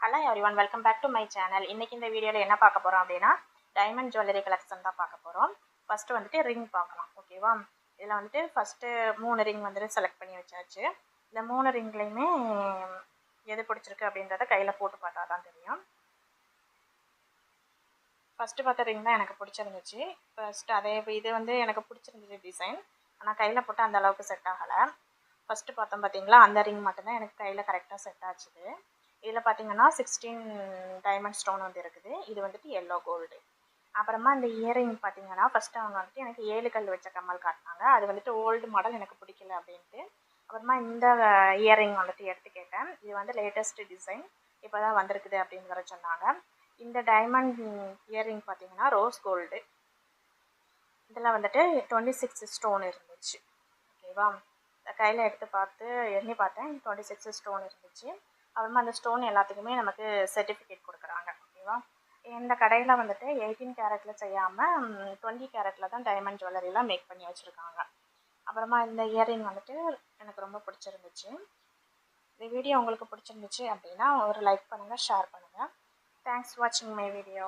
Hello everyone, welcome back to my channel. இன்னைக்கு இந்த வீடியோல என்ன பார்க்க போறோம் அப்படினா டைமண்ட் ஜுவல்லரி கலெக்ஷன் தான் பார்க்க போறோம். ஃபர்ஸ்ட் வந்துட்டு ரிங் பார்க்கலாம். ஓகேவா? இதல வந்துட்டு ஃபர்ஸ்ட் 3 ரிங் வந்து செலக்ட் பண்ணி வச்சாச்சு. இந்த 3 ரிங்லயுமே எது பிடிச்சிருக்கு அப்படின்றத கையில போட்டு பார்த்தா தான் தெரியும். ஃபர்ஸ்ட் பார்த்த ரிங் தான் எனக்கு பிடிச்சிருந்துச்சு. ஃபர்ஸ்ட் அதே இது வந்து எனக்கு பிடிச்சிருந்துச்சு டிசைன். ஆனா கையில போட்டா அந்த அளவுக்கு செட் ஆகல. ஃபர்ஸ்ட் பார்த்தோம் பாத்தீங்களா, அந்த ரிங் மட்டும் தான் எனக்கு கையில கரெக்ட்டா செட் ஆச்சுது. இதுல பாத்தீங்கன்னா 16 டைமண்ட் ஸ்டோன் வந்து இருக்குது. இது வந்துட்டு yellow gold. அப்புறமா இந்த இயரிங் பாத்தீங்கன்னா ஃபர்ஸ்ட் அவங்க வந்துட்டு எனக்கு 7 கல் வச்ச கம்மல் காட்டினாங்க. அது வந்துட்டு ஓல்டு மாடல் எனக்கு பிடிக்கல அப்படின்ட்டு அப்புறமா இந்த இயரிங் வந்துட்டு எடுத்து கேட்டேன். இது வந்து லேட்டஸ்ட் டிசைன் இப்போதான் வந்திருக்குது அப்படின்னு வர சொன்னாங்க. இந்த டைமண்ட் இயரிங் பாத்தீங்கன்னா ரோஸ் கோல்டு. இதில் வந்துட்டு 26 ஸ்டோன் இருந்துச்சு. ஓகேவா? கையில் எடுத்து பார்த்து எண்ணி பார்த்தேன், 26 ஸ்டோன் இருந்துச்சு. அப்புறமா அந்த ஸ்டோன் எல்லாத்துக்குமே நமக்கு சர்டிஃபிகேட் கொடுக்குறாங்க. ஓகேவா? இந்த கடையில் வந்துட்டு 18 கேரட்டில் செய்யாமல் 20 கேரட்டில் தான் டைமண்ட் ஜுவல்லரிலாம் மேக் பண்ணி வச்சுருக்காங்க. அப்புறமா இந்த இயரிங் வந்துட்டு எனக்கு ரொம்ப பிடிச்சிருந்துச்சு. இந்த வீடியோ உங்களுக்கு பிடிச்சிருந்துச்சு அப்படின்னா ஒரு லைக் பண்ணுங்கள், ஷேர் பண்ணுங்கள். தேங்க்ஸ் வாட்சிங் மை வீடியோ.